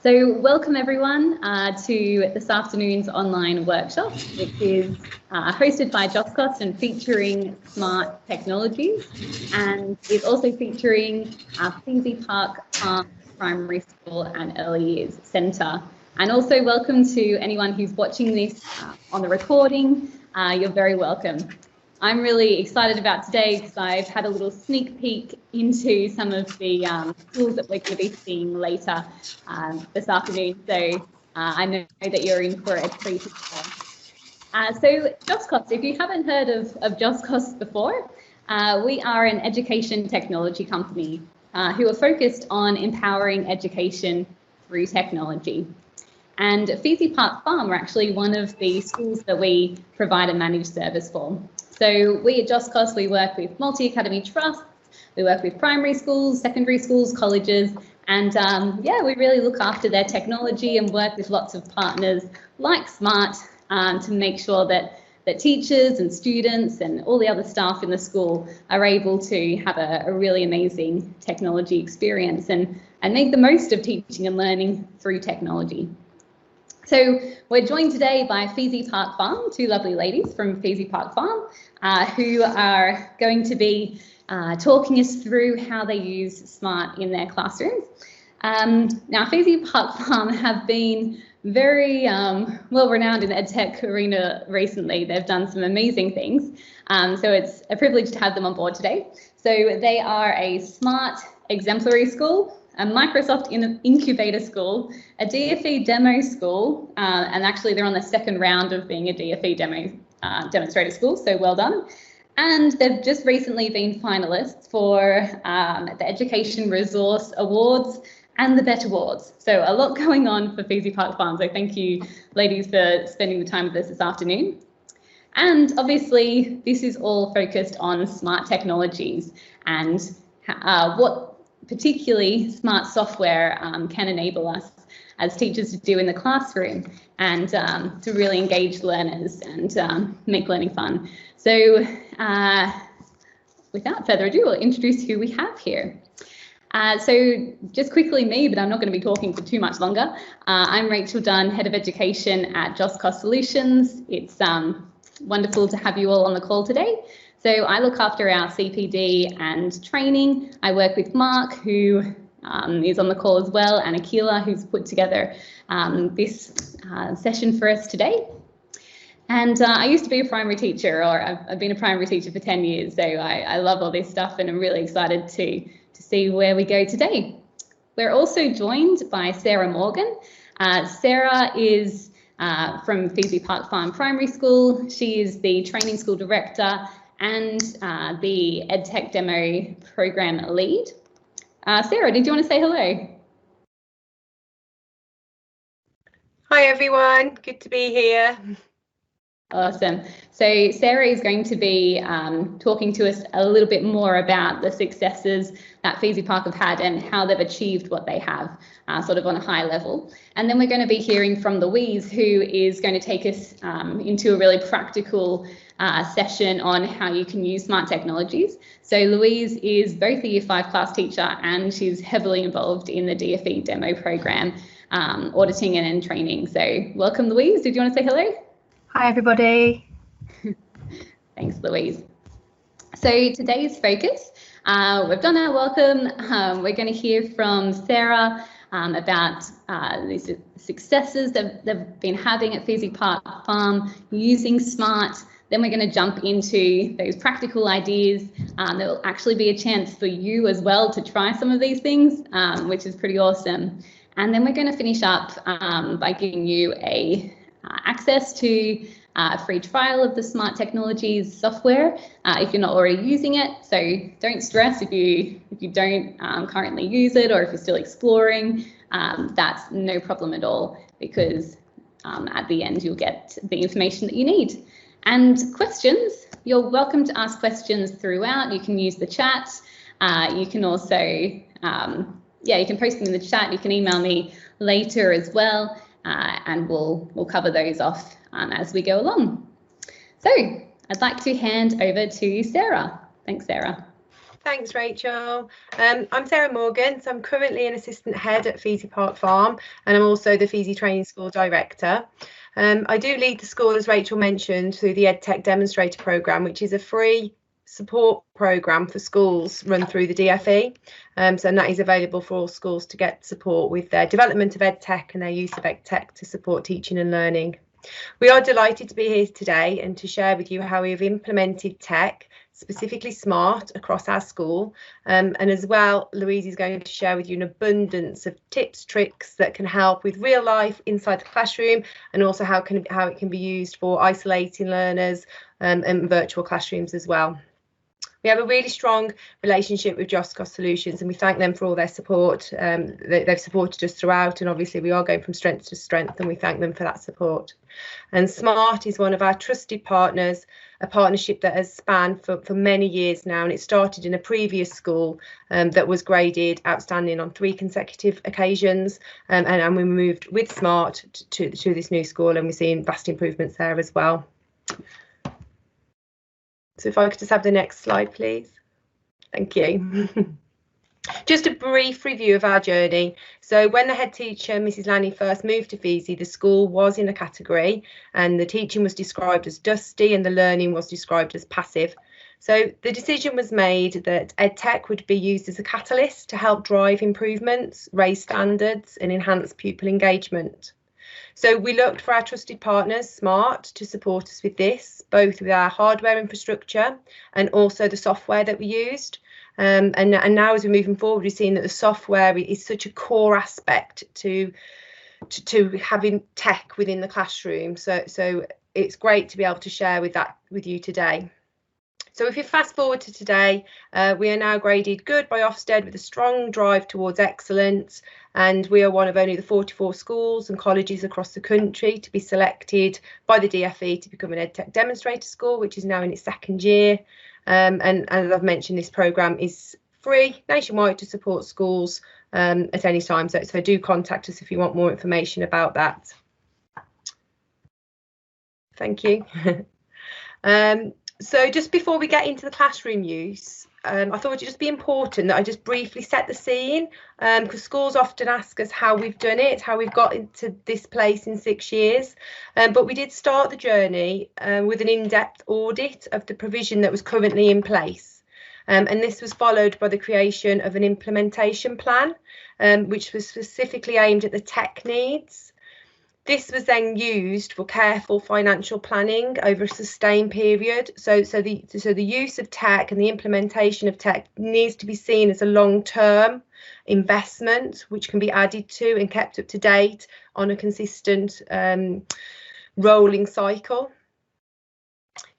So welcome everyone to this afternoon's online workshop, which is hosted by JOSKOS and featuring smart technologies, and is also featuring Pheasey Park Primary School and Early Years Centre. And also welcome to anyone who's watching this on the recording. You're very welcome. I'm really excited about today because I've had a little sneak peek into some of the schools that we're going to be seeing later this afternoon. So I know that you're in for a treat as well. So JOSKOS, if you haven't heard of JOSKOS before, we are an education technology company who are focused on empowering education through technology. And Pheasey Park Farm are actually one of the schools that we provide a managed service for. So we at JOSKOS, we work with multi-academy trusts, we work with primary schools, secondary schools, colleges, and yeah, we really look after their technology and work with lots of partners like Smart to make sure that teachers and students and all the other staff in the school are able to have a really amazing technology experience and make the most of teaching and learning through technology. So we're joined today by Pheasey Park Farm, two lovely ladies from Pheasey Park Farm, who are going to be talking us through how they use Smart in their classrooms. Now, Pheasey Park Farm have been very well renowned in the EdTech arena recently. They've done some amazing things. So it's a privilege to have them on board today. So they are a Smart Exemplary school, a Microsoft incubator school, a DFE demo school, and actually they're on the second round of being a DFE demonstrator school, so well done. And they've just recently been finalists for the Education Resource Awards and the BET Awards. So a lot going on for Pheasey Park Farm, so thank you ladies for spending the time with us this afternoon. And obviously this is all focused on smart technologies and what particularly smart software can enable us as teachers to do in the classroom and to really engage learners and make learning fun. So without further ado, I'll introduce who we have here. So just quickly me, but I'm not going to be talking for too much longer. I'm Rachel Dunn, Head of Education at JOSKOS Solutions. It's wonderful to have you all on the call today. So I look after our CPD and training. I work with Mark, who is on the call as well, and Akila, who's put together this session for us today. And I used to be a primary teacher, or I've been a primary teacher for 10 years, so I love all this stuff and I'm really excited to see where we go today. We're also joined by Sarah Morgan. Sarah is from Pheasey Park Farm Primary School. She is the training school director and the EdTech demo program lead. Sarah, did you want to say hello? Hi everyone, good to be here. Awesome. So Sarah is going to be talking to us a little bit more about the successes that Pheasey Park have had and how they've achieved what they have, sort of on a high level. And then we're going to be hearing from Louise, who is going to take us into a really practical session on how you can use smart technologies. So Louise is both a Year 5 class teacher and she's heavily involved in the DFE demo program, auditing and training. So welcome, Louise. Did you want to say hello? Hi, everybody. Thanks, Louise. So today's focus, we've done our welcome. We're going to hear from Sarah about the successes that they've been having at Pheasey Park Farm using Smart. Then we're going to jump into those practical ideas. There will actually be a chance for you as well to try some of these things, which is pretty awesome. And then we're going to finish up by giving you access to a free trial of the Smart Technologies software if you're not already using it. So don't stress if you don't currently use it or if you're still exploring. That's no problem at all, because at the end you'll get the information that you need. And questions, you're welcome to ask questions throughout. You can use the chat. You can also, you can post them in the chat. You can email me later as well, and we'll cover those off as we go along. So I'd like to hand over to Sarah. Thanks, Sarah. Thanks, Rachel. I'm Sarah Morgan, so I'm currently an assistant head at Pheasey Park Farm, and I'm also the Pheasey Training School Director. I do lead the school, as Rachel mentioned, through the EdTech Demonstrator programme, which is a free support programme for schools run through the DFE. And that is available for all schools to get support with their development of EdTech and their use of EdTech to support teaching and learning. We are delighted to be here today and to share with you how we have implemented tech, specifically smart, across our school. And as well, Louise is going to share with you an abundance of tips, tricks that can help with real life inside the classroom, and also how it can be used for isolating learners and virtual classrooms as well. We have a really strong relationship with JOSKOS Solutions, and we thank them for all their support. They've supported us throughout, and obviously we are going from strength to strength, and we thank them for that support. And Smart is one of our trusted partners, a partnership that has spanned for many years now, and it started in a previous school that was graded outstanding on 3 consecutive occasions, and we moved with Smart to this new school, and we're seeing vast improvements there as well. So if I could just have the next slide, please. Thank you. Just a brief review of our journey. So when the head teacher, Mrs. Lanny, first moved to Pheasey, the school was in a category, and the teaching was described as dusty and the learning was described as passive. So the decision was made that EdTech would be used as a catalyst to help drive improvements, raise standards and enhance pupil engagement. So we looked for our trusted partners, Smart, to support us with this, both with our hardware infrastructure and also the software that we used. And now as we're moving forward, we're seeing that the software is such a core aspect to having tech within the classroom. So it's great to be able to share with you today. So if you fast forward to today, we are now graded good by Ofsted with a strong drive towards excellence, and we are one of only the 44 schools and colleges across the country to be selected by the DFE to become an EdTech Demonstrator school, which is now in its 2nd year. And as I've mentioned, this programme is free nationwide to support schools at any time, so do contact us if you want more information about that. Thank you. So just before we get into the classroom use, I thought it would just be important that I just briefly set the scene, because schools often ask us how we've done it, how we've got into this place in 6 years. But we did start the journey with an in-depth audit of the provision that was currently in place. And this was followed by the creation of an implementation plan, which was specifically aimed at the tech needs. This was then used for careful financial planning over a sustained period. So the use of tech and the implementation of tech needs to be seen as a long-term investment, which can be added to and kept up to date on a consistent rolling cycle.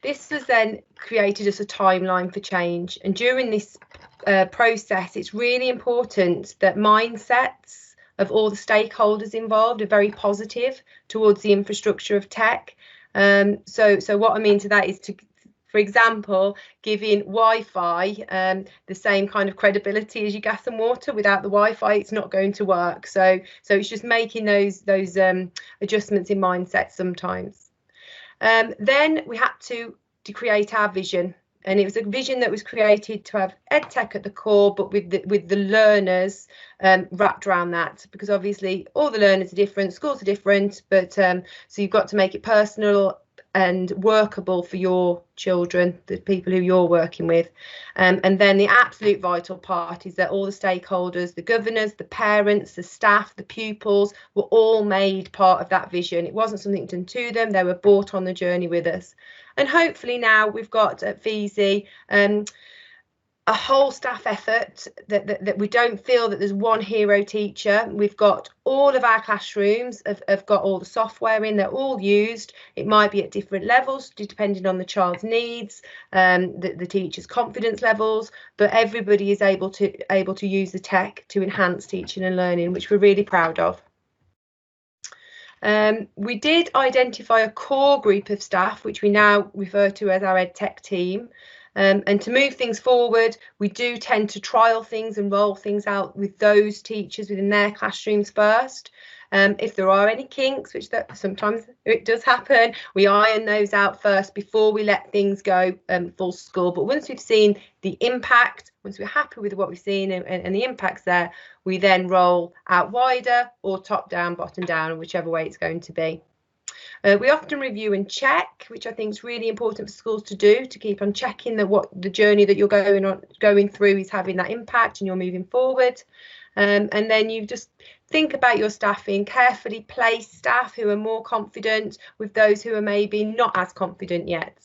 This was then created as a timeline for change, and during this process, it's really important that mindsets of all the stakeholders involved are very positive towards the infrastructure of tech. So what I mean to that is for example, giving Wi-Fi the same kind of credibility as your gas and water. Without the Wi-Fi, it's not going to work. So it's just making those adjustments in mindset sometimes. Then we had to create our vision. And it was a vision that was created to have EdTech at the core, but with the learners wrapped around that, because obviously all the learners are different, schools are different, but so you've got to make it personal and workable for your children, the people who you're working with. And then the absolute vital part is that all the stakeholders, the governors, the parents, the staff, the pupils were all made part of that vision. It wasn't something done to them, they were brought on the journey with us. And hopefully now we've got at Pheasey a whole staff effort that we don't feel that there's one hero teacher. We've got all of our classrooms have got all the software in, they're all used. It might be at different levels depending on the child's needs, the teacher's confidence levels, but everybody is able to use the tech to enhance teaching and learning, which we're really proud of. We did identify a core group of staff, which we now refer to as our EdTech team. And to move things forward, we do tend to trial things and roll things out with those teachers within their classrooms first. If there are any kinks, which sometimes it does happen, we iron those out first before we let things go full school. But once we've seen the impact, once we're happy with what we've seen and the impacts there, we then roll out wider or top down, bottom down, whichever way it's going to be. We often review and check, which I think is really important for schools to do, to keep on checking that what the journey that you're going through is having that impact and you're moving forward. And then you just think about your staffing, carefully place staff who are more confident with those who are maybe not as confident yet.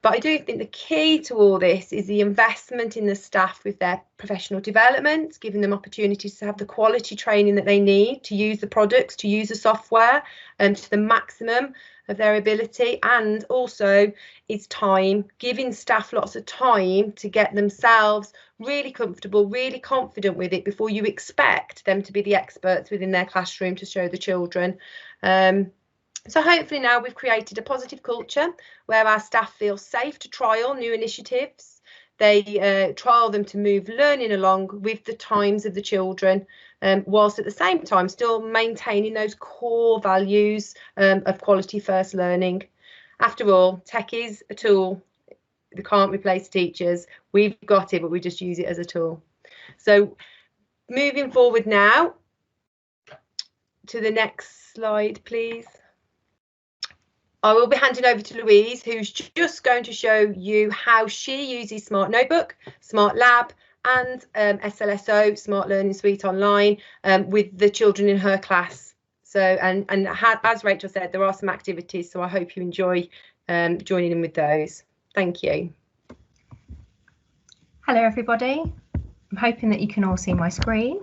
But I do think the key to all this is the investment in the staff with their professional development, giving them opportunities to have the quality training that they need to use the products, to use the software to the maximum of their ability. And also it's time, giving staff lots of time to get themselves really comfortable, really confident with it before you expect them to be the experts within their classroom to show the children. So hopefully now we've created a positive culture where our staff feel safe to trial new initiatives. They trial them to move learning along with the times of the children, whilst at the same time still maintaining those core values of quality first learning. After all, tech is a tool. They can't replace teachers. We've got it, but we just use it as a tool. So moving forward now to the next slide, please. I will be handing over to Louise, who's just going to show you how she uses Smart Notebook, Smart Lab and SLSO, Smart Learning Suite Online with the children in her class. So, and as Rachel said, there are some activities, so I hope you enjoy joining in with those. Thank you. Hello, everybody. I'm hoping that you can all see my screen.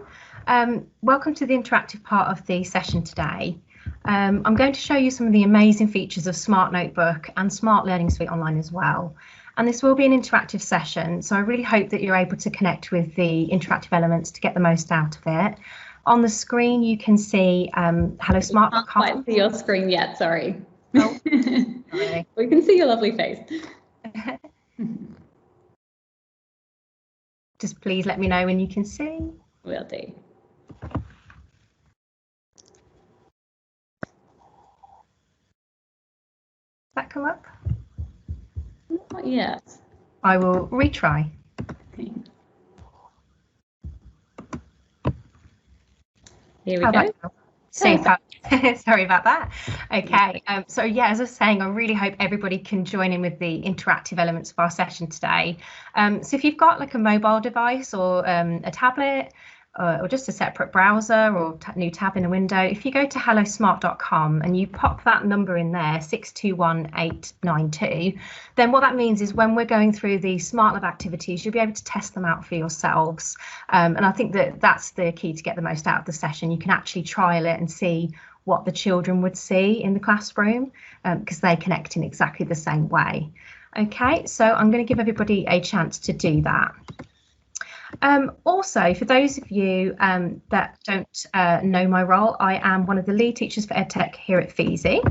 Welcome to the interactive part of the session today. I'm going to show you some of the amazing features of Smart Notebook and Smart Learning Suite Online as well. And this will be an interactive session, so I really hope that you're able to connect with the interactive elements to get the most out of it. On the screen, you can see hellosmart.com. I can't quite see your screen yet, sorry. Oh, sorry. We can see your lovely face. Just please let me know when you can see. Will do. That come up? Not yet. I will retry. Okay. Here we How go. about now? Super. Sorry about that. Okay, so yeah, as I was saying, I really hope everybody can join in with the interactive elements of our session today. So if you've got like a mobile device or a tablet, or just a separate browser or new tab in a window, if you go to hellosmart.com and you pop that number in there, 621892, then what that means is when we're going through the Smart Lab activities, you'll be able to test them out for yourselves. And I think that that's the key to get the most out of the session. You can actually trial it and see what the children would see in the classroom because they connect in exactly the same way. Okay, so I'm going to give everybody a chance to do that. Also, for those of you that don't know my role, I am one of the lead teachers for EdTech here at Pheasey.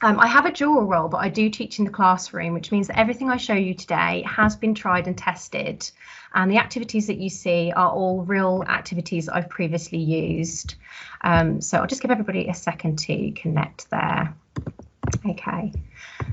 I have a dual role, but I do teach in the classroom, which means that everything I show you today has been tried and tested. And the activities that you see are all real activities I've previously used. So I'll just give everybody a second to connect there. Okay.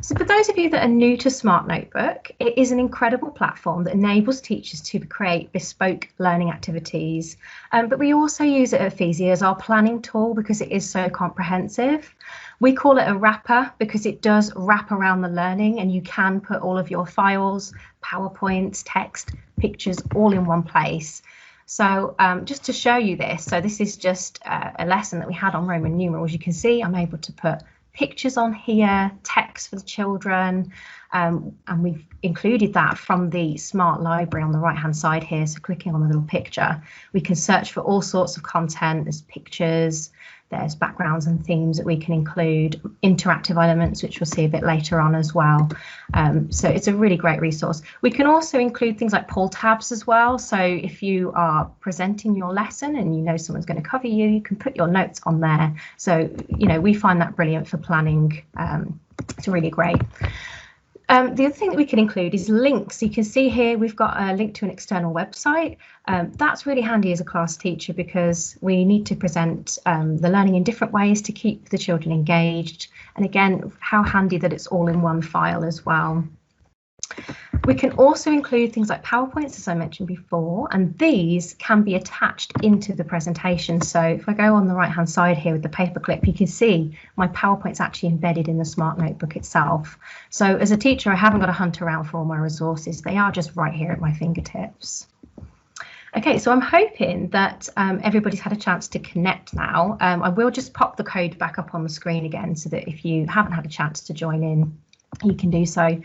So for those of you that are new to Smart Notebook, it is an incredible platform that enables teachers to create bespoke learning activities. But we also use it at Pheasey as our planning tool because it is so comprehensive. We call it a wrapper because it does wrap around the learning and you can put all of your files, PowerPoints, text, pictures all in one place. So just to show you this, so this is just a lesson that we had on Roman numerals. You can see I'm able to put pictures on here, text for the children, and we've included that from the Smart Library on the right hand side here. So clicking on the little picture, we can search for all sorts of content. There's pictures, there's backgrounds and themes that we can include, interactive elements, which we'll see a bit later on as well. So it's a really great resource. We can also include things like pull tabs as well. So if you are presenting your lesson and you know someone's going to cover you, you can put your notes on there. So, you know, we find that brilliant for planning. It's really great. the other thing that we can include is links. You can see here we've got a link to an external website. That's really handy as a class teacher because we need to present the learning in different ways to keep the children engaged. And again, how handy that it's all in one file as well. We can also include things like PowerPoints, as I mentioned before, and these can be attached into the presentation. So if I go on the right hand side here with the paperclip, you can see my PowerPoint's actually embedded in the Smart Notebook itself. So as a teacher, I haven't got to hunt around for all my resources. They are just right here at my fingertips. Okay, so I'm hoping that everybody's had a chance to connect now. I will just pop the code back up on the screen again so that if you haven't had a chance to join in, you can do so.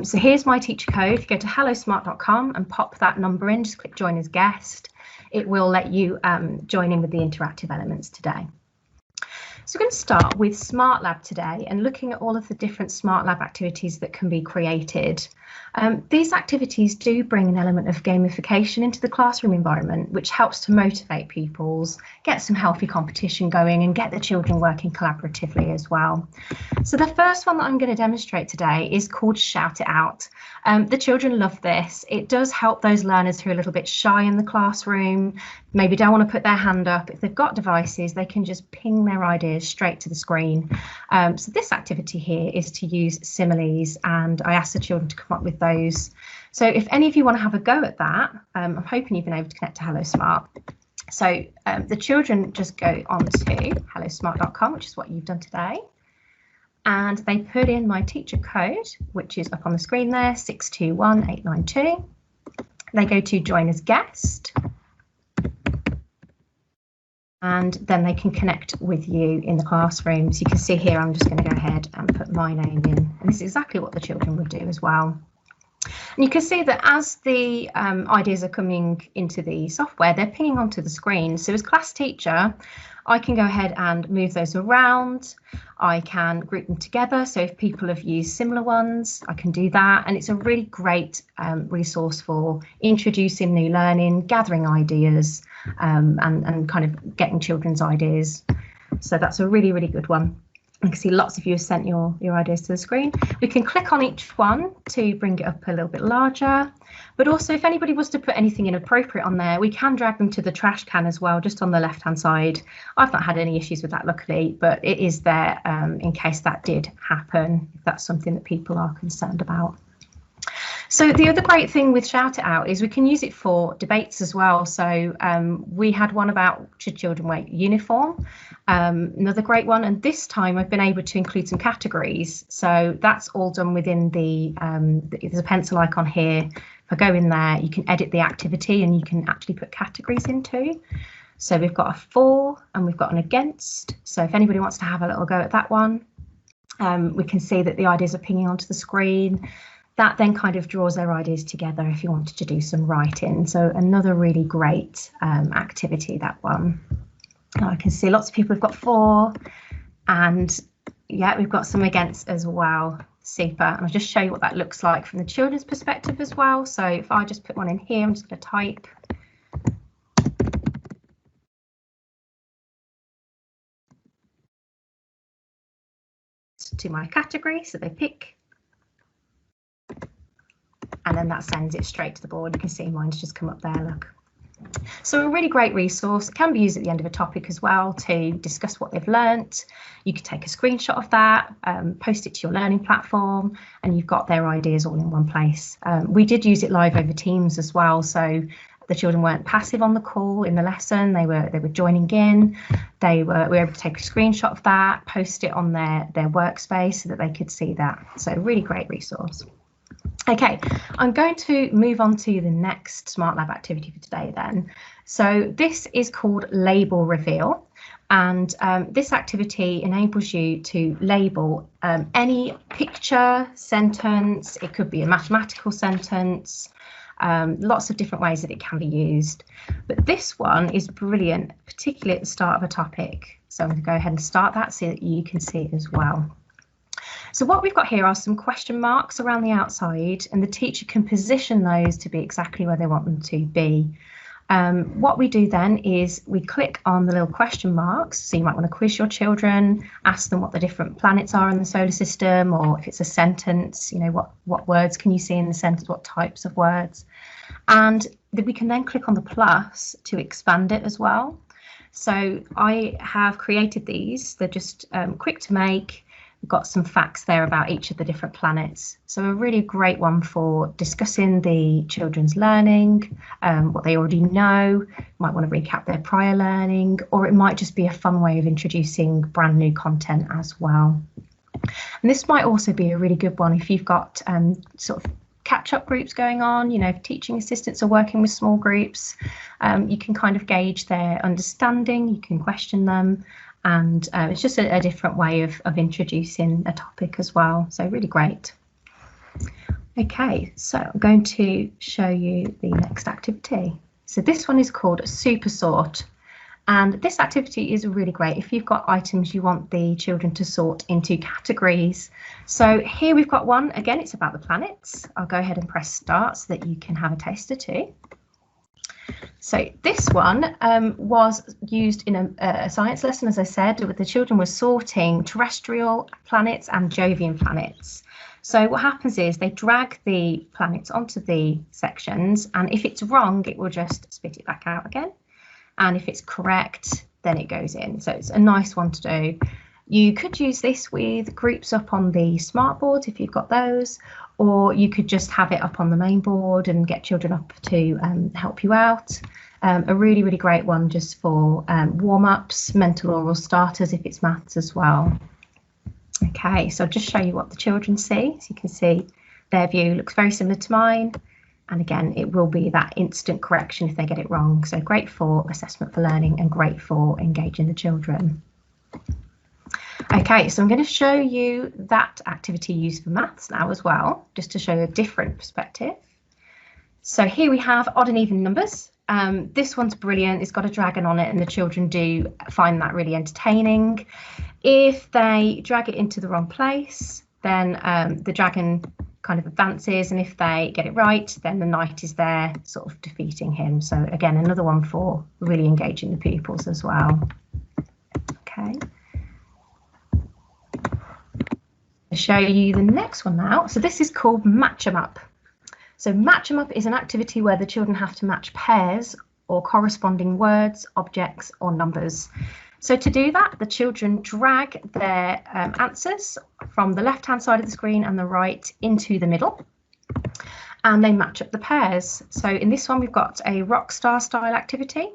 So here's my teacher code. If you go to hellosmart.com and pop that number in, just click join as guest, it will let you join in with the interactive elements today. So we're going to start with Smart Lab today and looking at all of the different Smart Lab activities that can be created. These activities do bring an element of gamification into the classroom environment, which helps to motivate pupils, get some healthy competition going and get the children working collaboratively as well. So the first one that I'm going to demonstrate today is called Shout It Out. The children love this. It does help those learners who are a little bit shy in the classroom, maybe don't want to put their hand up. If they've got devices, they can just ping their ideas straight to the screen. So this activity here is to use similes, and I asked the children to come up with those. So if any of you want to have a go at that, I'm hoping you've been able to connect to Hello Smart. So the children just go on to hellosmart.com, which is what you've done today. And they put in my teacher code, which is up on the screen there, 621892. They go to join as guest. And then they can connect with you in the classroom. So you can see here, I'm just going to go ahead and put my name in. And this is exactly what the children would do as well. And you can see that as the ideas are coming into the software, they're pinging onto the screen. So as class teacher, I can go ahead and move those around. I can group them together. So if people have used similar ones, I can do that. And it's a really great resource for introducing new learning, gathering ideas, and kind of getting children's ideas. So that's a really, really good one. I can see lots of you have sent your ideas to the screen. We can click on each one to bring it up a little bit larger. But also, if anybody was to put anything inappropriate on there, we can drag them to the trash can as well, just on the left-hand side. I've not had any issues with that, luckily, but it is there in case that did happen, if that's something that people are concerned about. So the other great thing with Shout It Out is we can use it for debates as well. So we had one about should children wear uniform, another great one. And this time I've been able to include some categories. So that's all done within there's a pencil icon here. If I go in there, you can edit the activity and you can actually put categories into. So we've got a for and we've got an against. So if anybody wants to have a little go at that one, we can see that the ideas are pinging onto the screen. That then kind of draws their ideas together if you wanted to do some writing. So another really great activity, that one. I can see lots of people have got for, and yeah, we've got some against as well. Super. And I'll just show you what that looks like from the children's perspective as well. So if I just put one in here, I'm just going to type. To my category, so they pick. And then that sends it straight to the board. You can see mine's just come up there, look. So a really great resource. It can be used at the end of a topic as well to discuss what they've learnt. You could take a screenshot of that, post it to your learning platform, and you've got their ideas all in one place. We did use it live over Teams as well, so the children weren't passive on the call in the lesson. They were joining in. We were able to take a screenshot of that, post it on their workspace so that they could see that. So really great resource. Okay, I'm going to move on to the next Smart Lab activity for today then. So this is called Label Reveal, and this activity enables you to label any picture, sentence. It could be a mathematical sentence, lots of different ways that it can be used. But this one is brilliant, particularly at the start of a topic. So I'm going to go ahead and start that so that you can see it as well. So what we've got here are some question marks around the outside, and the teacher can position those to be exactly where they want them to be. What we do then is we click on the little question marks. So you might want to quiz your children, ask them what the different planets are in the solar system, or if it's a sentence, you know, what words can you see in the sentence, what types of words. And we can then click on the plus to expand it as well. So I have created these. They're just quick to make. We've got some facts there about each of the different planets. So a really great one for discussing the children's learning, what they already know, might want to recap their prior learning, or it might just be a fun way of introducing brand new content as well. And this might also be a really good one if you've got sort of catch-up groups going on, you know, if teaching assistants are working with small groups, you can kind of gauge their understanding, you can question them, and it's just a different way of introducing a topic as well. So really great. Okay, so I'm going to show you the next activity. So this one is called Supersort, and this activity is really great if you've got items you want the children to sort into categories. So here we've got one, again, it's about the planets. I'll go ahead and press start so that you can have a taster too. So this one was used in a science lesson, as I said, where the children were sorting terrestrial planets and Jovian planets. So what happens is they drag the planets onto the sections, and if it's wrong, it will just spit it back out again. And if it's correct, then it goes in. So it's a nice one to do. You could use this with groups up on the smart board if you've got those, or you could just have it up on the main board and get children up to help you out. A really, really great one just for warm-ups, mental oral starters if it's maths as well. Okay, so I'll just show you what the children see. So you can see their view looks very similar to mine. And again, it will be that instant correction if they get it wrong. So great for assessment for learning and great for engaging the children. Okay, so I'm going to show you that activity used for maths now as well, just to show you a different perspective. So here we have odd and even numbers. This one's brilliant. It's got a dragon on it, and the children do find that really entertaining. If they drag it into the wrong place, then the dragon kind of advances, and if they get it right, then the knight is there sort of defeating him. So again, another one for really engaging the pupils as well. Okay. I'll show you the next one now. So this is called Match 'em Up. So Match 'em Up is an activity where the children have to match pairs or corresponding words, objects or numbers. So to do that, the children drag their answers from the left-hand side of the screen and the right into the middle, and they match up the pairs. So in this one, we've got a rock star style activity.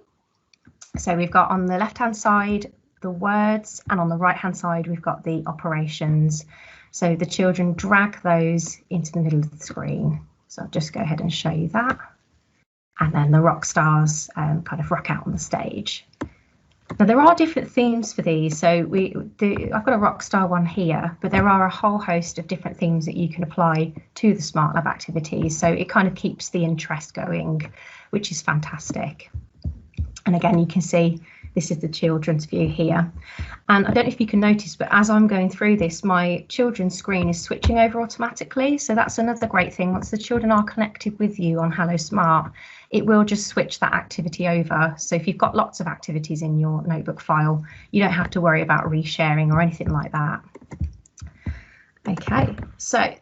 So we've got on the left-hand side the words, and on the right-hand side, we've got the operations. So the children drag those into the middle of the screen. So I'll just go ahead and show you that. And then the rock stars kind of rock out on the stage. Now there are different themes for these. So I've got a rock star one here, but there are a whole host of different themes that you can apply to the Smart Lab activities. So it kind of keeps the interest going, which is fantastic. And again, you can see this is the children's view here. And I don't know if you can notice, but as I'm going through this, my children's screen is switching over automatically. So that's another great thing. Once the children are connected with you on Hello Smart, it will just switch that activity over. So if you've got lots of activities in your notebook file, you don't have to worry about resharing or anything like that. Okay, so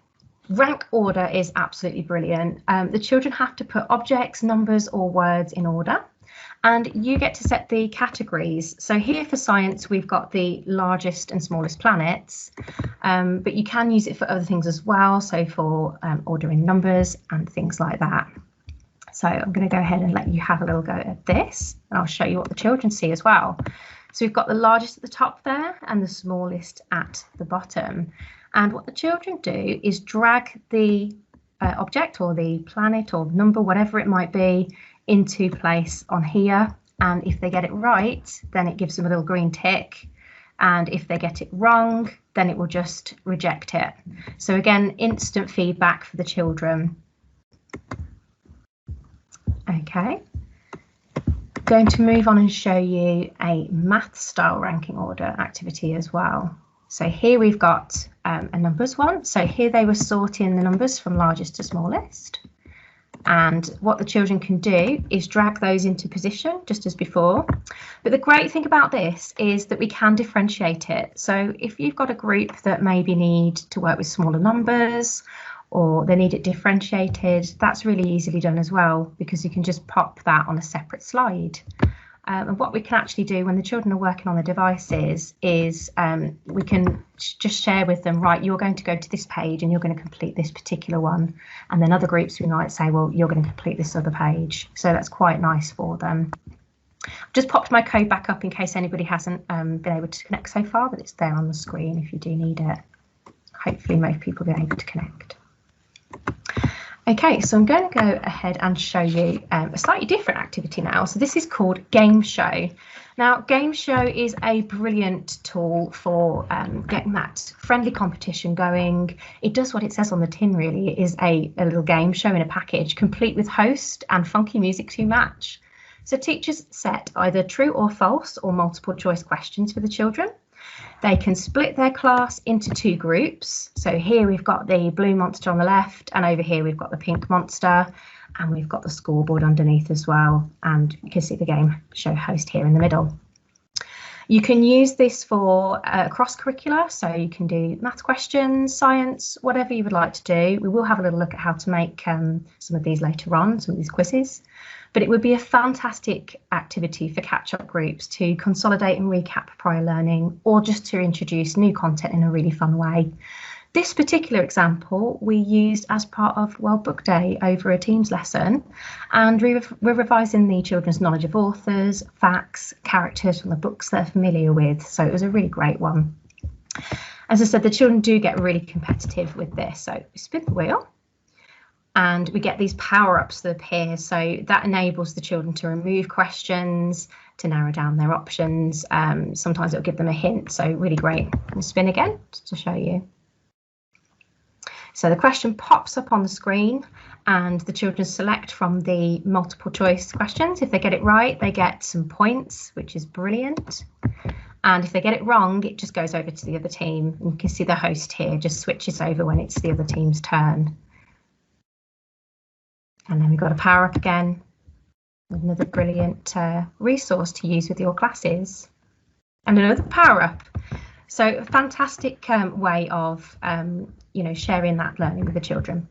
rank order is absolutely brilliant. The children have to put objects, numbers or words in order. And you get to set the categories. So here for science, we've got the largest and smallest planets, but you can use it for other things as well. So for ordering numbers and things like that. So I'm going to go ahead and let you have a little go at this, and I'll show you what the children see as well. So we've got the largest at the top there and the smallest at the bottom. And what the children do is drag the object or the planet or number, whatever it might be, into place on here, and if they get it right, then it gives them a little green tick, and if they get it wrong, then it will just reject it. So again, instant feedback for the children. Okay, going to move on and show you a math style ranking order activity as well. So here we've got a numbers one. So here they were sorting the numbers from largest to smallest. And what the children can do is drag those into position just as before. But the great thing about this is that we can differentiate it. So if you've got a group that maybe need to work with smaller numbers, or they need it differentiated, that's really easily done as well, because you can just pop that on a separate slide. And what we can actually do when the children are working on the devices is we can just share with them, right, you're going to go to this page and you're going to complete this particular one. And then other groups we might say, well, you're going to complete this other page. So that's quite nice for them. I've just popped my code back up in case anybody hasn't been able to connect so far, but it's there on the screen if you do need it. Hopefully most people will be able to connect. Okay, so I'm going to go ahead and show you a slightly different activity now. So this is called Game Show. Now, Game Show is a brilliant tool for getting that friendly competition going. It does what it says on the tin, really. It is a little game show in a package, complete with host and funky music to match. So teachers set either true or false or multiple choice questions for the children. They can split their class into 2 groups. So here we've got the blue monster on the left, and over here we've got the pink monster, and we've got the scoreboard underneath as well. And you can see the game show host here in the middle. You can use this for cross-curricular, so you can do maths questions, science, whatever you would like to do. We will have a little look at how to make some of these later on, some of these quizzes. But it would be a fantastic activity for catch-up groups to consolidate and recap prior learning, or just to introduce new content in a really fun way. This particular example we used as part of World Book Day over a Teams lesson, and we're revising the children's knowledge of authors, facts, characters from the books they're familiar with. So it was a really great one. As I said, the children do get really competitive with this. So we spin the wheel, and we get these power-ups that appear. So that enables the children to remove questions, to narrow down their options. Sometimes it'll give them a hint. So really great. We'll spin again just to show you. So the question pops up on the screen, and the children select from the multiple choice questions. If they get it right, they get some points, which is brilliant. And if they get it wrong, it just goes over to the other team. And you can see the host here just switches over when it's the other team's turn. And then we've got a power up again. Another brilliant resource to use with your classes. And another power up. So a fantastic way of sharing that learning with the children.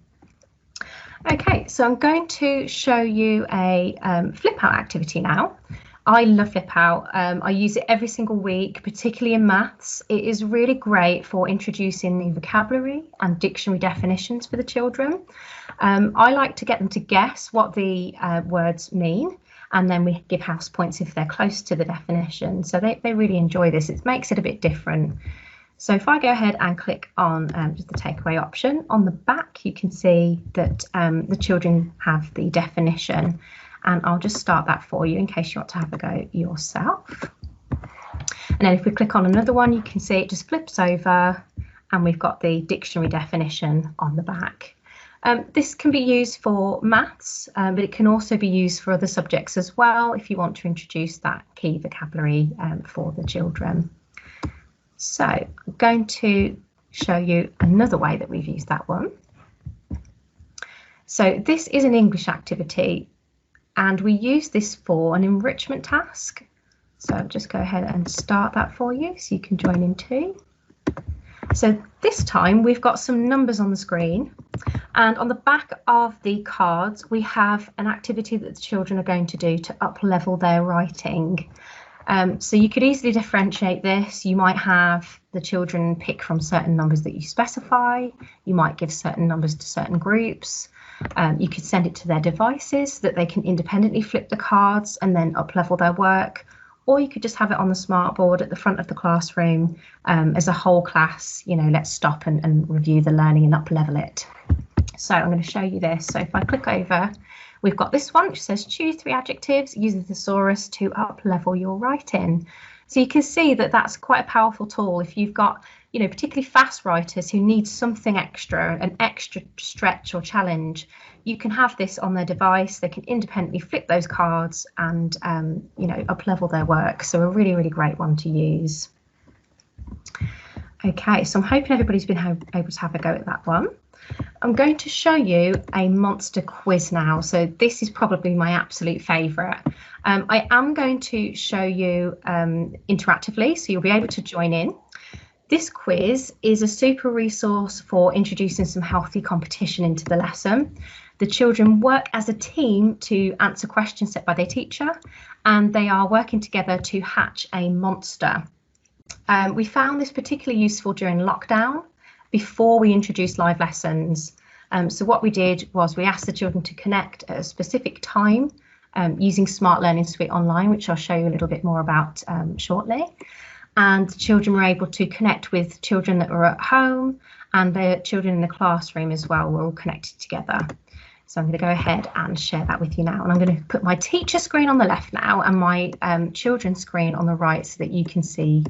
Okay, so I'm going to show you a flip out activity now. I love flip out. I use it every single week, particularly in maths. It is really great for introducing new vocabulary and dictionary definitions for the children. I like to get them to guess what the words mean, and then we give house points if they're close to the definition. So they really enjoy this. It makes it a bit different. So if I go ahead and click on just the takeaway option, on the back you can see that the children have the definition, and I'll just start that for you in case you want to have a go yourself. And then if we click on another one, you can see it just flips over and we've got the dictionary definition on the back. This can be used for maths, but it can also be used for other subjects as well if you want to introduce that key vocabulary for the children. So I'm going to show you another way that we've used that one. So this is an English activity, and we use this for an enrichment task. So I'll just go ahead and start that for you so you can join in too. So this time we've got some numbers on the screen, and on the back of the cards we have an activity that the children are going to do to up-level their writing. So you could easily differentiate this. You might have the children pick from certain numbers that you specify. You might give certain numbers to certain groups. You could send it to their devices so that they can independently flip the cards and then up-level their work. Or you could just have it on the smart board at the front of the classroom as a whole class, let's stop and review the learning and up-level it. So I'm going to show you this. So if I click over, we've got this one which says choose 3 adjectives, use the thesaurus to up-level your writing. So you can see that that's quite a powerful tool if you've got, particularly fast writers who need something extra, an extra stretch or challenge. You can have this on their device. They can independently flip those cards and, up-level their work. So a really, really great one to use. Okay, so I'm hoping everybody's been able to have a go at that one. I'm going to show you a monster quiz now. So this is probably my absolute favourite. I am going to show you interactively, so you'll be able to join in. This quiz is a super resource for introducing some healthy competition into the lesson. The children work as a team to answer questions set by their teacher, and they are working together to hatch a monster. We found this particularly useful during lockdown, before we introduced live lessons. So what we did was we asked the children to connect at a specific time using Smart Learning Suite online, which I'll show you a little bit more about shortly. And the children were able to connect with children that were at home, and the children in the classroom as well were all connected together. So I'm going to go ahead and share that with you now. And I'm going to put my teacher screen on the left now and my children's screen on the right so that you can see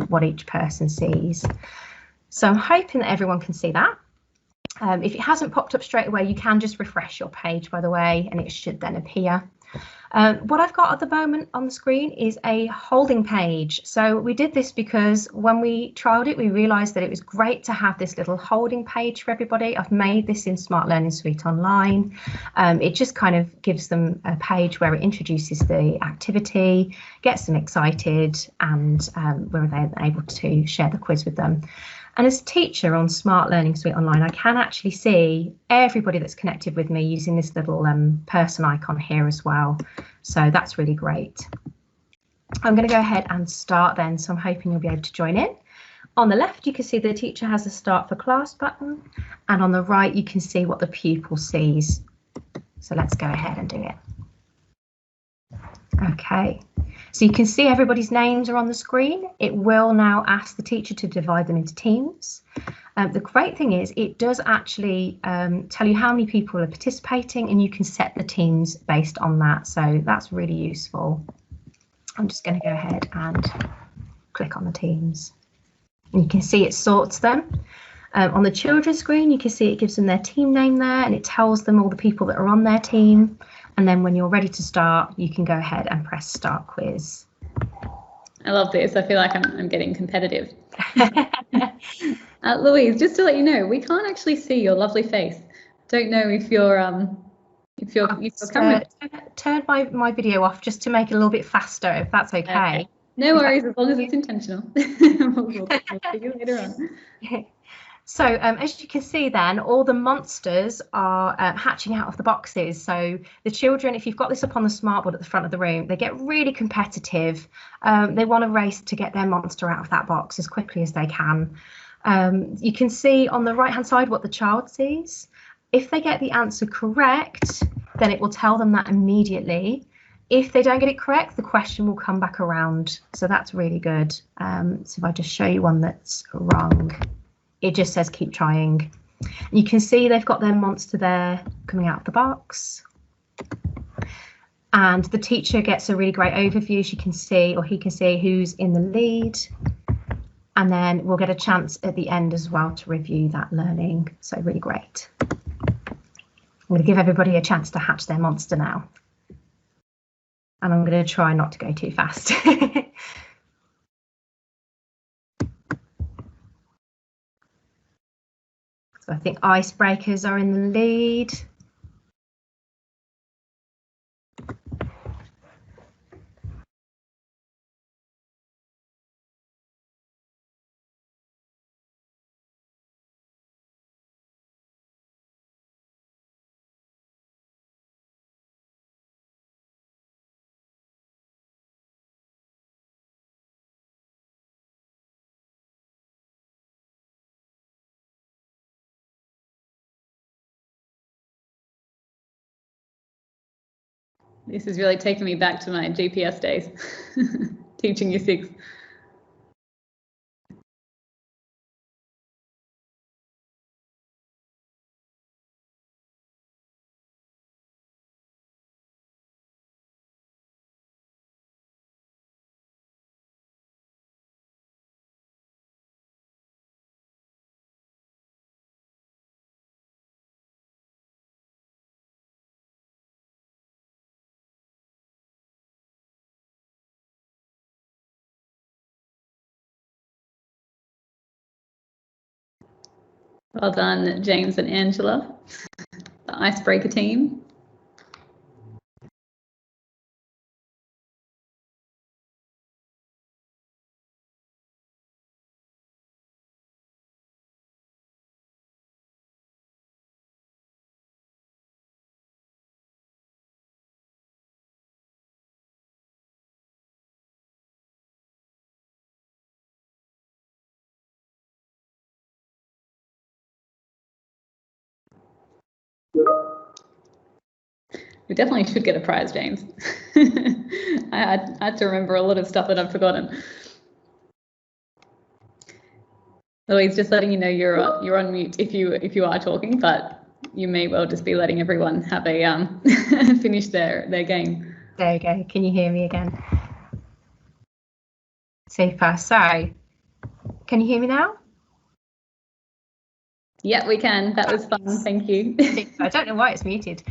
what each person sees. So I'm hoping that everyone can see that. If it hasn't popped up straight away, you can just refresh your page, by the way, and it should then appear. What I've got at the moment on the screen is a holding page. So we did this because when we trialed it, we realised that it was great to have this little holding page for everybody. I've made this in Smart Learning Suite online. It just kind of gives them a page where it introduces the activity, gets them excited, and we're then able to share the quiz with them. And as a teacher on Smart Learning Suite Online, I can actually see everybody that's connected with me using this little person icon here as well. So that's really great. I'm going to go ahead and start then, so I'm hoping you'll be able to join in. On the left, you can see the teacher has a start for class button, and on the right, you can see what the pupil sees. So let's go ahead and do it. Okay, so you can see everybody's names are on the screen. It will now ask the teacher to divide them into teams. The great thing is it does actually tell you how many people are participating, and you can set the teams based on that. So that's really useful. I'm just going to go ahead and click on the teams. And you can see it sorts them. On the children's screen, you can see it gives them their team name there, and it tells them all the people that are on their team. And then when you're ready to start, you can go ahead and press Start Quiz. I love this. I feel like I'm getting competitive. Louise, just to let you know, we can't actually see your lovely face. Don't know if your camera turned my video off just to make it a little bit faster, if that's okay. No worries, as long as it's intentional. We'll see you later on. So as you can see then, all the monsters are hatching out of the boxes. So the children, if you've got this up on the smartboard at the front of the room, they get really competitive. They want to race to get their monster out of that box as quickly as they can. You can see on the right hand side what the child sees. If they get the answer correct, then it will tell them that immediately. If they don't get it correct, the question will come back around. So that's really good. So if I just show you one that's wrong, it just says keep trying. You can see they've got their monster there coming out of the box. And the teacher gets a really great overview. She can see, or he can see, who's in the lead. And then we'll get a chance at the end as well to review that learning. So really great. I'm going to give everybody a chance to hatch their monster now. And I'm going to try not to go too fast. So I think icebreakers are in the lead. This is really taking me back to my GPS days, teaching year 6. Well done, James and Angela, the icebreaker team. We definitely should get a prize, James. I had to remember a lot of stuff that I've forgotten. Louise, just letting you know you're on mute if you are talking, but you may well just be letting everyone have a finish their game. There we go. Can you hear me again? Super. So, can you hear me now? Yeah, we can. That was fun. Thank you. I don't know why it's muted.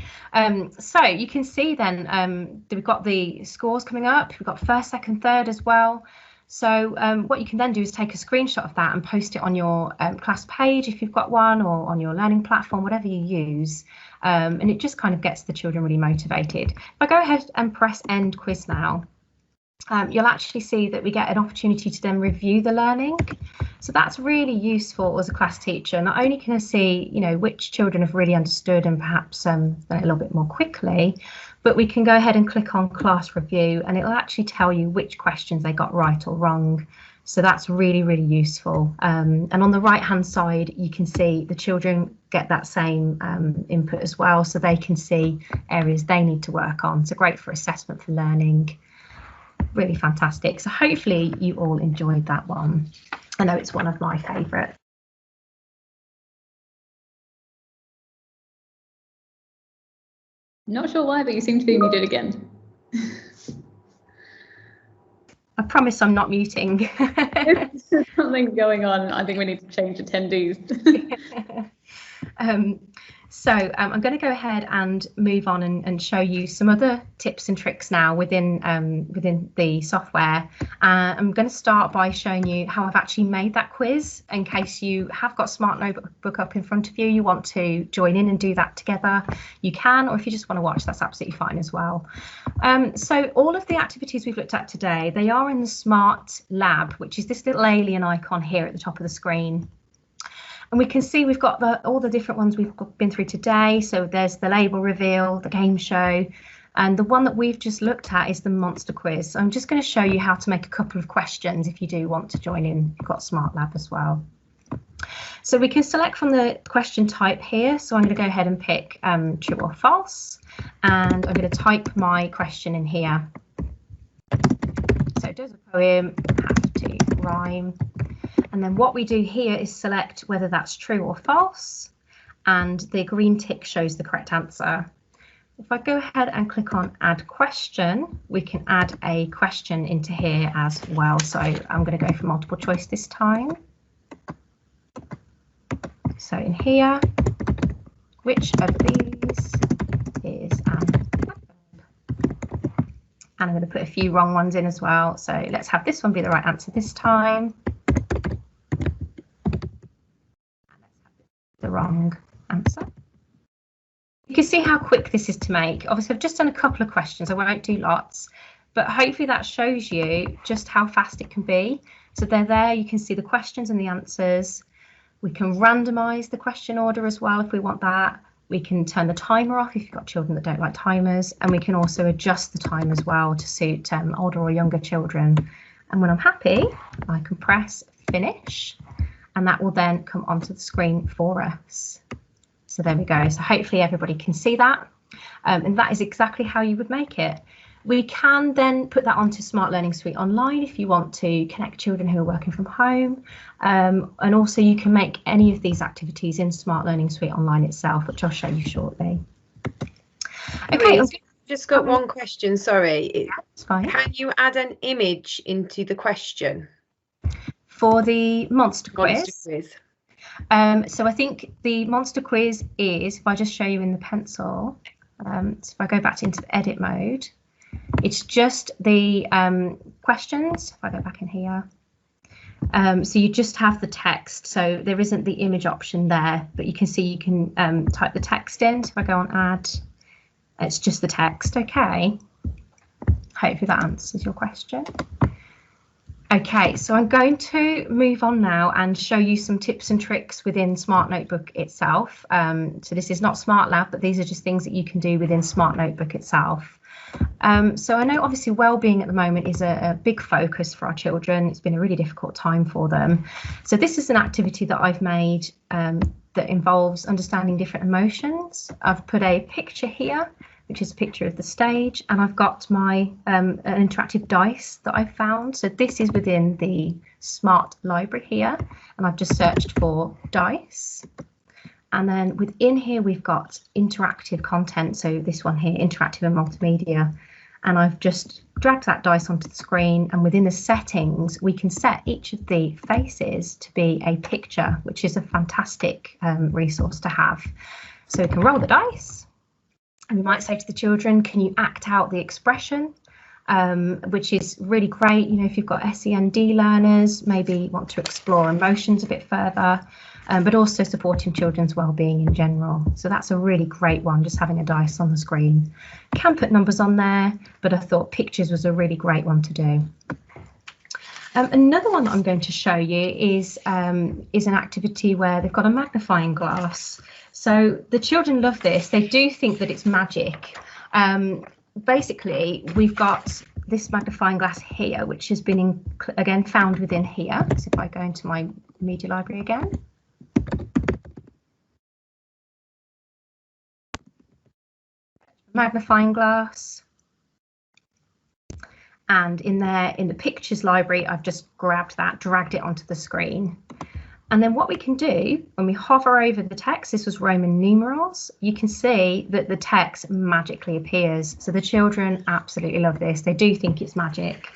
So you can see then we've got the scores coming up. We've got first, second, third as well. So what you can then do is take a screenshot of that and post it on your class page if you've got one, or on your learning platform, whatever you use. And it just kind of gets the children really motivated. If I go ahead and press end quiz now, you'll actually see that we get an opportunity to then review the learning. So that's really useful as a class teacher. Not only can I see, which children have really understood and perhaps done it a little bit more quickly, but we can go ahead and click on class review and it'll actually tell you which questions they got right or wrong. So that's really, really useful. And on the right hand side, you can see the children get that same input as well, so they can see areas they need to work on. So great for assessment for learning. Really fantastic. So hopefully you all enjoyed that one. I know it's one of my favourite. Not sure why, but you seem to be muted again. I promise I'm not muting. There's something going on. I think we need to change attendees. So I'm going to go ahead and move on and show you some other tips and tricks now within the software. I'm going to start by showing you how I've actually made that quiz in case you have got Smart Notebook up in front of you. You want to join in and do that together, you can, or if you just want to watch, that's absolutely fine as well. So all of the activities we've looked at today, they are in the Smart Lab, which is this little alien icon here at the top of the screen. And we can see we've got all the different ones we've been through today. So there's the label reveal, the game show, and the one that we've just looked at is the monster quiz. So I'm just going to show you how to make a couple of questions if you do want to join in. You've got Smart Lab as well. So we can select from the question type here. So I'm going to go ahead and pick true or false, and I'm going to type my question in here. So does a poem have to rhyme? And then what we do here is select whether that's true or false, and the green tick shows the correct answer. If I go ahead and click on add question, we can add a question into here as well. So I'm going to go for multiple choice this time. So in here, which of these is an adverb? And I'm going to put a few wrong ones in as well. So let's have this one be the right answer this time. The wrong answer. You can see how quick this is to make. Obviously, I've just done a couple of questions. I won't do lots, but hopefully that shows you just how fast it can be. So they're there. You can see the questions and the answers. We can randomize the question order as well if we want that. We can turn the timer off if you've got children that don't like timers, and we can also adjust the time as well to suit older or younger children. And when I'm happy, I can press finish, and that will then come onto the screen for us. So there we go. So hopefully everybody can see that. And that is exactly how you would make it. We can then put that onto Smart Learning Suite Online if you want to connect children who are working from home. And also you can make any of these activities in Smart Learning Suite Online itself, which I'll show you shortly. Okay. Just got one question, sorry. It's fine. Can you add an image into the question? For the monster quiz. Monster quiz. So I think the monster quiz is, if I just show you in the pencil, so if I go back into the edit mode, it's just the questions. If I go back in here, So you just have the text, so there isn't the image option there, but you can see you can type the text in. So if I go on add, it's just the text. Okay, hopefully that answers your question. Okay, so I'm going to move on now and show you some tips and tricks within Smart Notebook itself. So this is not Smart Lab, but these are just things that you can do within Smart Notebook itself. So I know obviously well-being at the moment is a big focus for our children. It's been a really difficult time for them. So this is an activity that I've made that involves understanding different emotions. I've put a picture here, which is a picture of the stage, and I've got my an interactive dice that I've found. So this is within the Smart Library here, and I've just searched for dice. And then within here, we've got interactive content. So this one here, interactive and multimedia. And I've just dragged that dice onto the screen. And within the settings, we can set each of the faces to be a picture, which is a fantastic resource to have. So we can roll the dice. And we might say to the children, can you act out the expression? Which is really great. You know, if you've got SEND learners, maybe want to explore emotions a bit further. But also supporting children's wellbeing in general. So that's a really great one, just having a dice on the screen. Can put numbers on there, but I thought pictures was a really great one to do. Another one that I'm going to show you is an activity where they've got a magnifying glass. So the children love this. They do think that it's magic. Basically, we've got this magnifying glass here, which has been again found within here. So if I go into my media library again. Magnifying glass, and in there in the pictures library I've just grabbed that, dragged it onto the screen, and then what we can do when we hover over the text, this was Roman numerals, you can see that the text magically appears. So the children absolutely love this. They do think it's magic.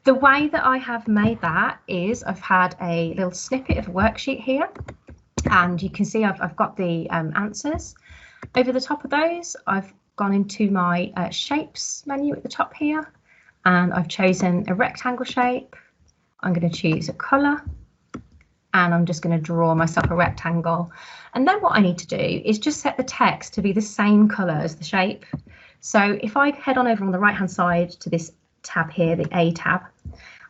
The way that I have made that is I've had a little snippet of a worksheet here, and you can see I've got the answers. Over the top of those, I've gone into my shapes menu at the top here, and I've chosen a rectangle shape. I'm going to choose a colour, and I'm just going to draw myself a rectangle. And then what I need to do is just set the text to be the same colour as the shape. So if I head on over on the right hand side to this tab here, the A tab,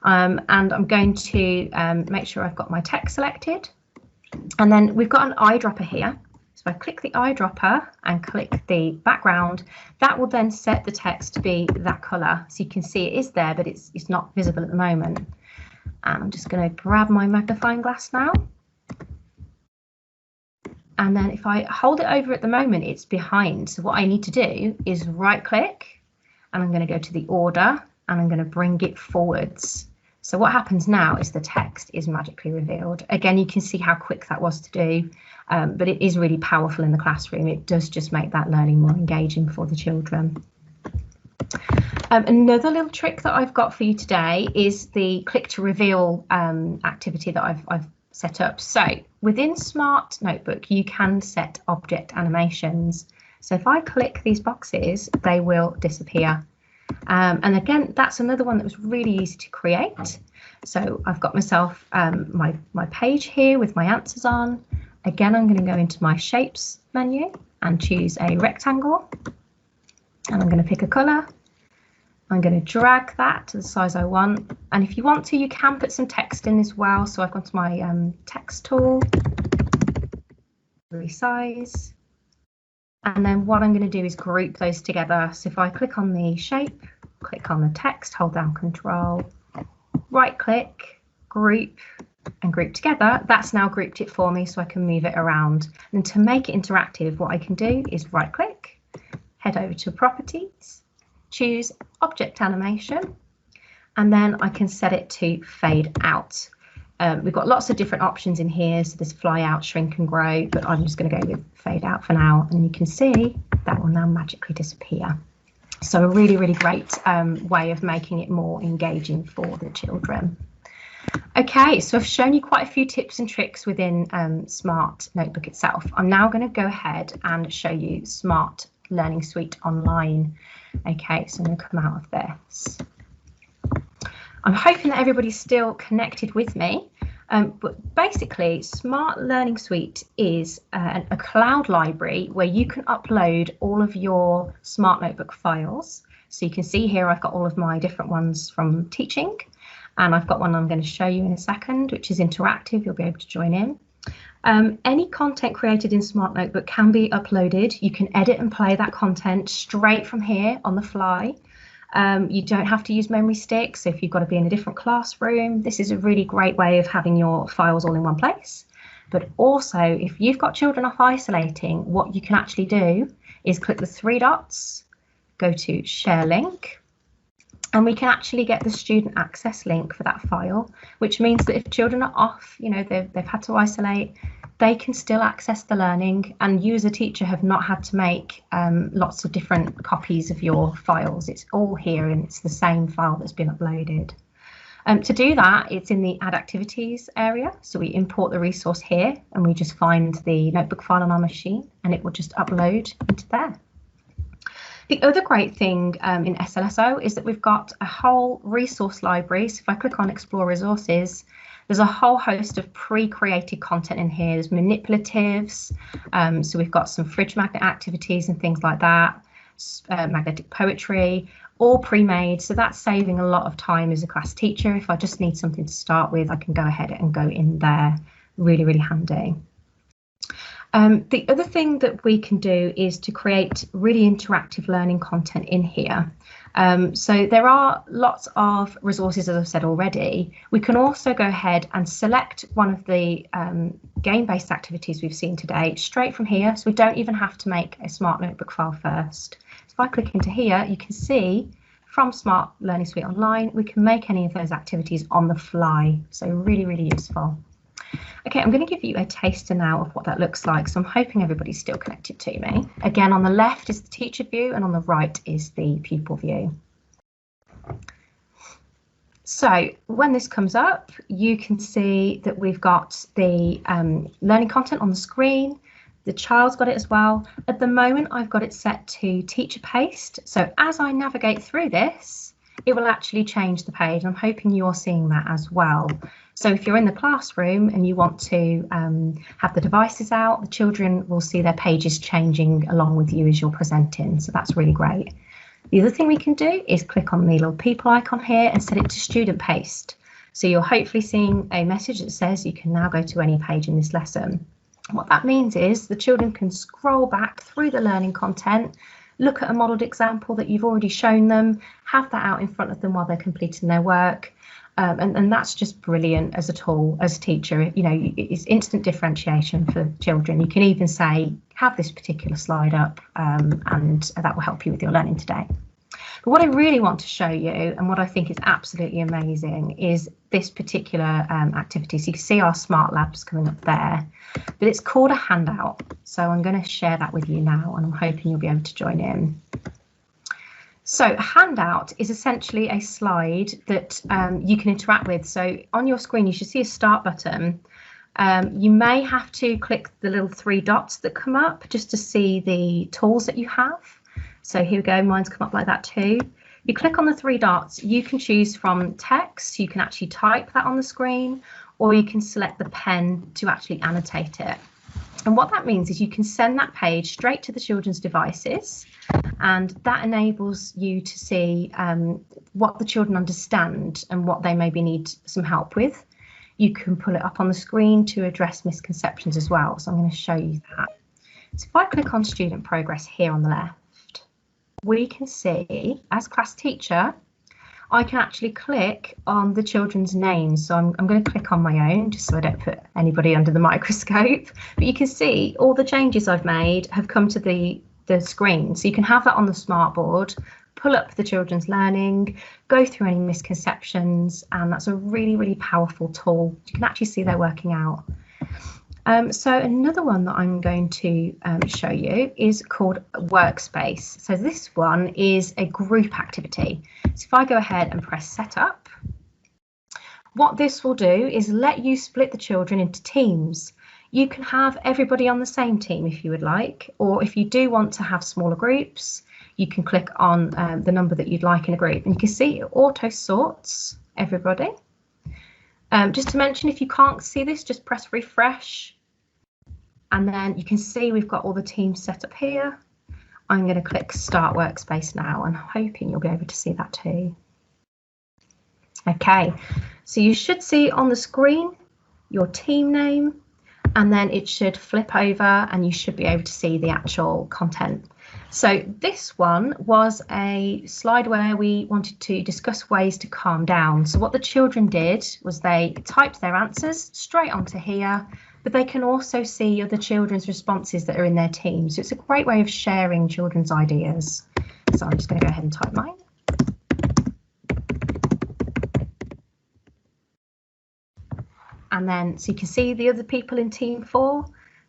and I'm going to make sure I've got my text selected, and then we've got an eyedropper here. So if I click the eyedropper and click the background, that will then set the text to be that colour. So you can see it is there, but it's not visible at the moment. And I'm just going to grab my magnifying glass now. And then if I hold it over at the moment, it's behind. So what I need to do is right click, and I'm going to go to the order, and I'm going to bring it forwards. So what happens now is the text is magically revealed. Again, you can see how quick that was to do, but it is really powerful in the classroom. It does just make that learning more engaging for the children. Another little trick that I've got for you today is the click to reveal activity that I've set up. So within Smart Notebook, you can set object animations. So if I click these boxes, they will disappear. And again, that's another one that was really easy to create. So I've got myself my page here with my answers on. Again, I'm going to go into my shapes menu and choose a rectangle, and I'm going to pick a colour. I'm going to drag that to the size I want, and if you want to, you can put some text in as well. So I've gone to my text tool, resize. And then what I'm going to do is group those together. So if I click on the shape, click on the text, hold down Control, right click, group, and group together, that's now grouped it for me so I can move it around. And to make it interactive, what I can do is right click, head over to Properties, choose Object Animation, and then I can set it to fade out. We've got lots of different options in here, so there's fly out, shrink and grow, but I'm just going to go with fade out for now, and you can see that will now magically disappear. So a really, really great way of making it more engaging for the children. Okay, so I've shown you quite a few tips and tricks within Smart Notebook itself. I'm now going to go ahead and show you Smart Learning Suite Online. Okay, so I'm going to come out of this. I'm hoping that everybody's still connected with me. But basically, Smart Learning Suite is a cloud library where you can upload all of your Smart Notebook files. So you can see here I've got all of my different ones from teaching, and I've got one I'm going to show you in a second, which is interactive. You'll be able to join in. Any content created in Smart Notebook can be uploaded. You can edit and play that content straight from here on the fly. You don't have to use memory sticks. So if you've got to be in a different classroom, this is a really great way of having your files all in one place. But also, if you've got children off isolating, what you can actually do is click the 3 dots, go to share link, and we can actually get the student access link for that file, which means that if children are off, you know, they've had to isolate, they can still access the learning, and you as a teacher have not had to make lots of different copies of your files. It's all here and it's the same file that's been uploaded. To do that, it's in the Add Activities area. So we import the resource here and we just find the notebook file on our machine and it will just upload into there. The other great thing in SLSO is that we've got a whole resource library. So if I click on Explore Resources, there's a whole host of pre-created content in here. There's manipulatives, so we've got some fridge magnet activities and things like that, magnetic poetry, all pre-made. So that's saving a lot of time as a class teacher. If I just need something to start with, I can go ahead and go in there. Really, really handy. The other thing that we can do is to create really interactive learning content in here. So there are lots of resources, as I've said already. We can also go ahead and select one of the game-based activities we've seen today straight from here. So we don't even have to make a Smart Notebook file first. So if I click into here, you can see from Smart Learning Suite Online, we can make any of those activities on the fly. So really, really useful. Okay, I'm going to give you a taster now of what that looks like. So I'm hoping everybody's still connected to me. Again, on the left is the teacher view and on the right is the pupil view. So when this comes up, you can see that we've got the learning content on the screen. The child's got it as well. At the moment, I've got it set to teacher paced. So as I navigate through this, it will actually change the page. I'm hoping you're seeing that as well. So if you're in the classroom and you want to have the devices out, the children will see their pages changing along with you as you're presenting. So that's really great. The other thing we can do is click on the little people icon here and set it to student paced. So you're hopefully seeing a message that says you can now go to any page in this lesson. What that means is the children can scroll back through the learning content, look at a modelled example that you've already shown them, have that out in front of them while they're completing their work. And that's just brilliant as a tool, as a teacher. You know, it's instant differentiation for children. You can even say, have this particular slide up, and that will help you with your learning today. But what I really want to show you, and what I think is absolutely amazing, is this particular activity. So you can see our smart labs coming up there, but it's called a handout. So I'm going to share that with you now, and I'm hoping you'll be able to join in. So a handout is essentially a slide that you can interact with. So on your screen, you should see a start button. You may have to click the little 3 dots that come up just to see the tools that you have. So here we go, mine's come up like that too. You click on the 3 dots, you can choose from text, you can actually type that on the screen, or you can select the pen to actually annotate it. And what that means is you can send that page straight to the children's devices, and that enables you to see what the children understand and what they maybe need some help with. You can pull it up on the screen to address misconceptions as well. So I'm going to show you that. So if I click on student progress here on the left, we can see, as class teacher, I can actually click on the children's names. So I'm going to click on my own just so I don't put anybody under the microscope. But you can see all the changes I've made have come to the screen. So you can have that on the smartboard, pull up the children's learning, go through any misconceptions, and that's a really, really powerful tool. You can actually see they're working out. So another one that I'm going to show you is called Workspace. So this one is a group activity. So if I go ahead and press Setup, what this will do is let you split the children into teams. You can have everybody on the same team if you would like, or if you do want to have smaller groups, you can click on the number that you'd like in a group, and you can see it auto sorts everybody. Just to mention, if you can't see this, just press refresh. And then you can see we've got all the teams set up here. I'm going to click Start Workspace now, and I'm hoping you'll be able to see that too. Okay, so you should see on the screen your team name, and then it should flip over and you should be able to see the actual content. So this one was a slide where we wanted to discuss ways to calm down. So what the children did was they typed their answers straight onto here, but they can also see other children's responses that are in their team. So it's a great way of sharing children's ideas. So I'm just going to go ahead and type mine. And then so you can see the other people in team 4,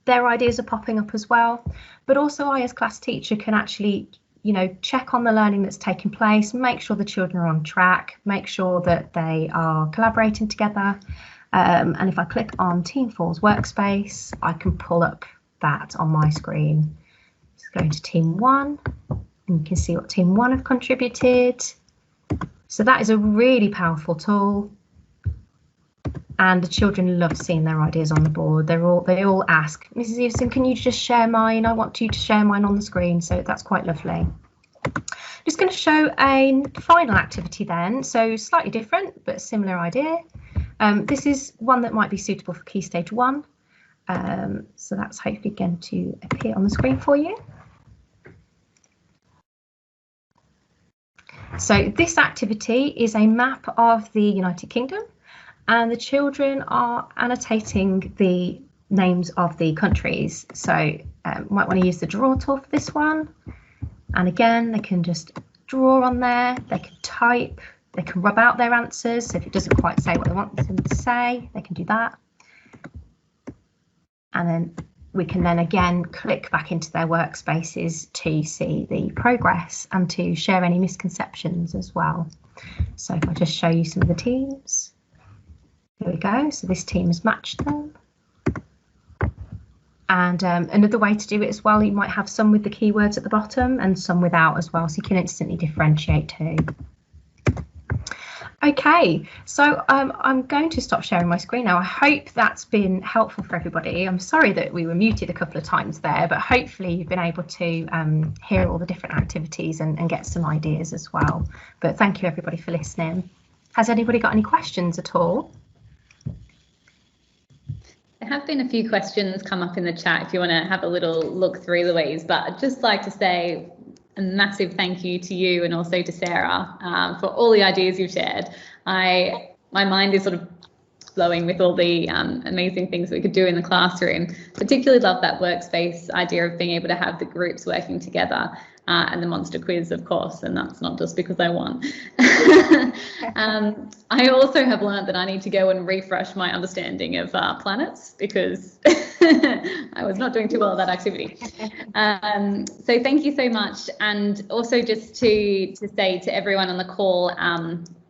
their ideas are popping up as well. But also I as class teacher can actually, you know, check on the learning that's taking place, make sure the children are on track, make sure that they are collaborating together. And if I click on team 4's workspace, I can pull up that on my screen. Just go into team 1 and you can see what team 1 have contributed. So that is a really powerful tool. And the children love seeing their ideas on the board. They all ask, Mrs. Eveson, can you just share mine? I want you to share mine on the screen. So that's quite lovely. Just going to show a final activity then. So slightly different, but similar idea. This is one that might be suitable for Key Stage 1. So that's hopefully going to appear on the screen for you. So this activity is a map of the United Kingdom. And the children are annotating the names of the countries. So might want to use the draw tool for this one. And again, they can just draw on there. They can type. They can rub out their answers. So if it doesn't quite say what they want them to say, they can do that. And then we can then again click back into their workspaces to see the progress and to share any misconceptions as well. So if I just show you some of the teams. There we go. So this team has matched them. And another way to do it as well, you might have some with the keywords at the bottom and some without as well, so you can instantly differentiate too. Okay, so I'm going to stop sharing my screen now. I hope that's been helpful for everybody. I'm sorry that we were muted a couple of times there, but hopefully you've been able to hear all the different activities and get some ideas as well. But thank you everybody for listening. Has anybody got any questions at all? There have been a few questions come up in the chat if you want to have a little look through, Louise, but I'd just like to say a massive thank you to you and also to Sarah for all the ideas you've shared. My mind is sort of flowing with all the amazing things we could do in the classroom. Particularly love that workspace idea of being able to have the groups working together. And the monster quiz, of course, and that's not just because I won. I also have learned that I need to go and refresh my understanding of planets because I was not doing too well at that activity. So thank you so much. And also just to say to everyone on the call,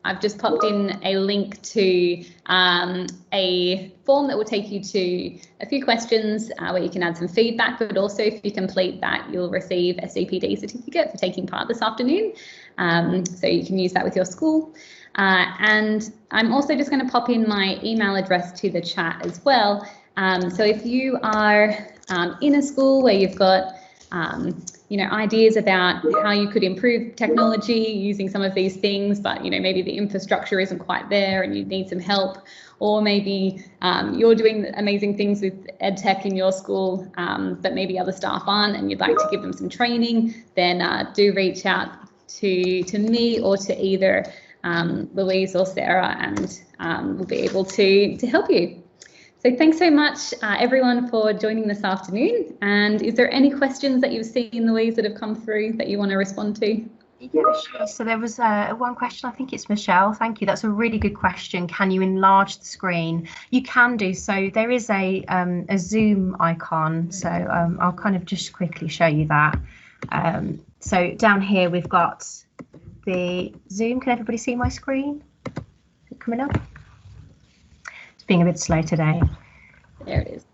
I've just popped in a link to a form that will take you to a few questions where you can add some feedback, but also if you complete that, you'll receive a CPD certificate for taking part this afternoon. So you can use that with your school. And I'm also just going to pop in my email address to the chat as well. So if you are in a school where you've got you know, ideas about how you could improve technology using some of these things, but, you know, maybe the infrastructure isn't quite there and you need some help, or maybe you're doing amazing things with EdTech in your school, but maybe other staff aren't and you'd like to give them some training, then do reach out to me or to either Louise or Sarah, and we'll be able to help you. So thanks so much, everyone, for joining this afternoon. And is there any questions that you've seen, Louise, that have come through that you want to respond to? Yeah, sure. So there was one question, I think it's Michelle. Thank you. That's a really good question. Can you enlarge the screen? You can do so. There is a Zoom icon. So I'll kind of just quickly show you that. So down here, we've got the Zoom. Can everybody see my screen? Is it coming up? Being a bit slow today. There it is.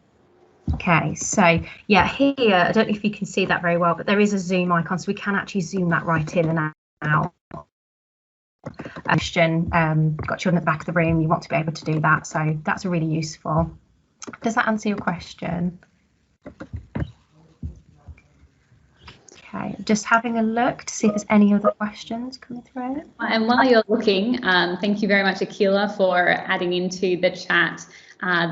Okay, so yeah, here, I don't know if you can see that very well, but there is a zoom icon, so we can actually zoom that right in and out. question, got children at the back of the room, you want to be able to do that. So that's really useful. Does that answer your question? Okay, just having a look to see if there's any other questions coming through. And while you're looking, thank you very much, Akila, for adding into the chat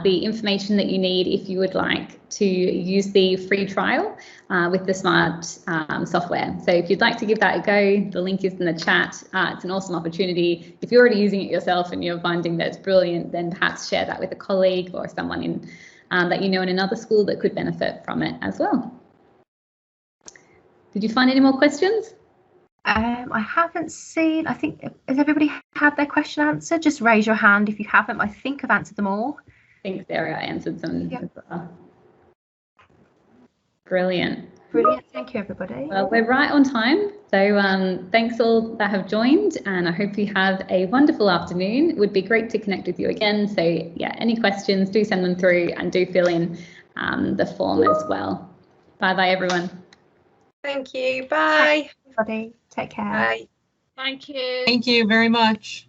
the information that you need if you would like to use the free trial with the smart software. So if you'd like to give that a go, the link is in the chat. It's an awesome opportunity. If you're already using it yourself and you're finding that it's brilliant, then perhaps share that with a colleague or someone in that you know in another school that could benefit from it as well. Did you find any more questions? I haven't seen, I think, has everybody had their question answered? Just raise your hand if you haven't. I think I've answered them all. I think Sarah answered some as well. Brilliant. Brilliant, thank you everybody. Well, we're right on time. So thanks all that have joined, and I hope you have a wonderful afternoon. It would be great to connect with you again. So yeah, any questions, do send them through and do fill in the form as well. Bye everyone. Thank you. Bye. Everybody, take care. Bye. Thank you. Thank you very much.